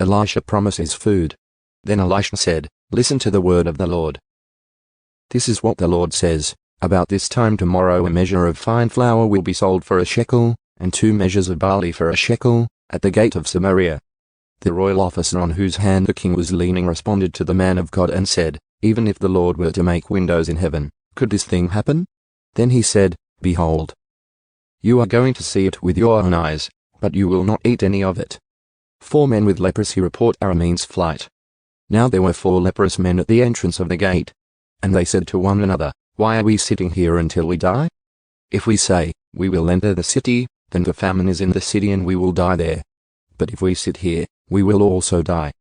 Elisha promises food. Then Elisha said, "Listen to the word of the Lord. This is what the Lord says, about this time tomorrow a measure of fine flour will be sold for a shekel, and 2 measures of barley for a shekel, at the gate of Samaria." The royal officer on whose hand the king was leaning responded to the man of God and said, "Even if the Lord were to make windows in heaven, could this thing happen?" Then he said, "Behold, you are going to see it with your own eyes, but you will not eat any of it." 4 men with leprosy report Arameans' flight. Now there were 4 leprous men at the entrance of the gate. And they said to one another, "Why are we sitting here until we die? If we say, 'We will enter the city,' then the famine is in the city and we will die there. But if we sit here, we will also die.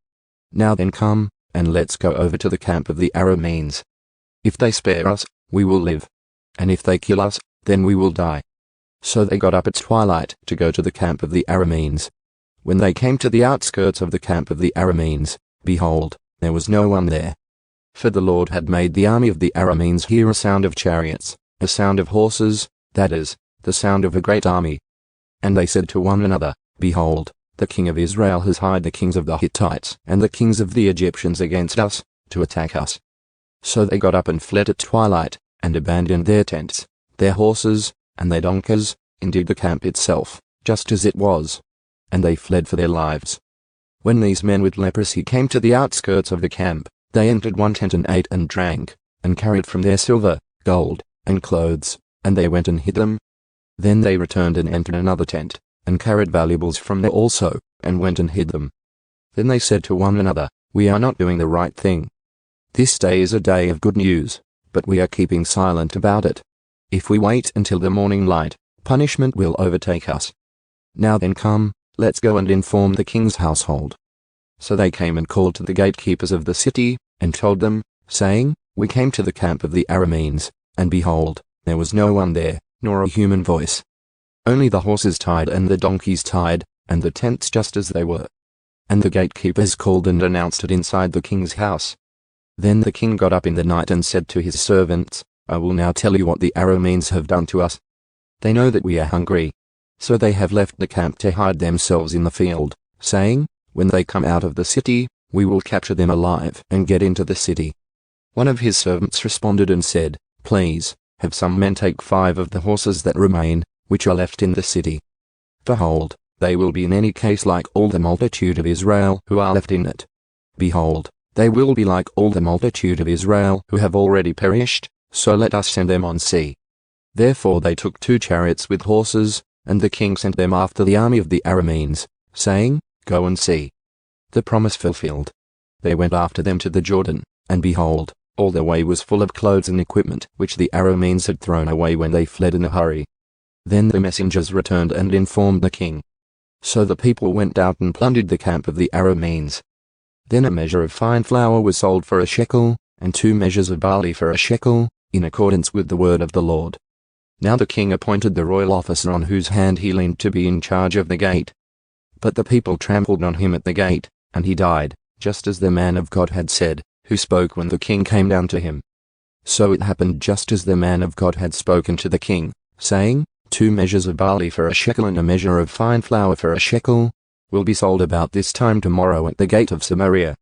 Now then come, and let's go over to the camp of the Arameans. If they spare us, we will live. And if they kill us, then we will die." So they got up at twilight to go to the camp of the Arameans. When they came to the outskirts of the camp of the Arameans, behold, there was no one there. For the Lord had made the army of the Arameans hear a sound of chariots, a sound of horses, that is, the sound of a great army. And they said to one another, "Behold, the king of Israel has hired the kings of the Hittites and the kings of the Egyptians against us, to attack us." So they got up and fled at twilight, and abandoned their tents, their horses, and their donkeys, indeed the camp itself, just as it was. And they fled for their lives. When these men with leprosy came to the outskirts of the camp, they entered one tent and ate and drank, and carried from there silver, gold, and clothes, and they went and hid them. Then they returned and entered another tent, and carried valuables from there also, and went and hid them. Then they said to one another, "We are not doing the right thing. This day is a day of good news, but we are keeping silent about it. If we wait until the morning light, punishment will overtake us. Now then come, let's go and inform the king's household." So they came and called to the gatekeepers of the city, and told them, saying, "We came to the camp of the Arameans, and behold, there was no one there, nor a human voice. Only the horses tied and the donkeys tied, and the tents just as they were." And the gatekeepers called and announced it inside the king's house. Then the king got up in the night and said to his servants, "I will now tell you what the Arameans have done to us. They know that we are hungry. So they have left the camp to hide themselves in the field, saying, 'When they come out of the city, we will capture them alive and get into the city.'" One of his servants responded and said, "Please, have some men take 5 of the horses that remain, which are left in the city. Behold, they will be in any case like all the multitude of Israel who are left in it. Behold, they will be like all the multitude of Israel who have already perished, so let us send them on sea." Therefore they took 2 chariots with horses, and the king sent them after the army of the Arameans, saying, "Go and see." The promise fulfilled. They went after them to the Jordan, and behold, all their way was full of clothes and equipment which the Arameans had thrown away when they fled in a hurry. Then the messengers returned and informed the king. So the people went out and plundered the camp of the Arameans. Then a measure of fine flour was sold for a shekel, and 2 measures of barley for a shekel, in accordance with the word of the Lord. Now the king appointed the royal officer on whose hand he leaned to be in charge of the gate. But the people trampled on him at the gate, and he died, just as the man of God had said, who spoke when the king came down to him. So it happened just as the man of God had spoken to the king, saying, 2 measures of barley for a shekel and a measure of fine flour for a shekel, will be sold about this time tomorrow at the gate of Samaria.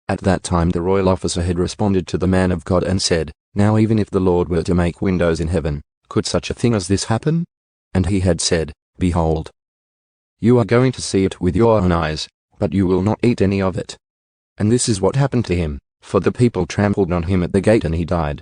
At that time the royal officer had responded to the man of God and said, "Now even if the Lord were to make windows in heaven, could such a thing as this happen?" And he had said, "Behold, you are going to see it with your own eyes, but you will not eat any of it." And this is what happened to him, for the people trampled on him at the gate and he died.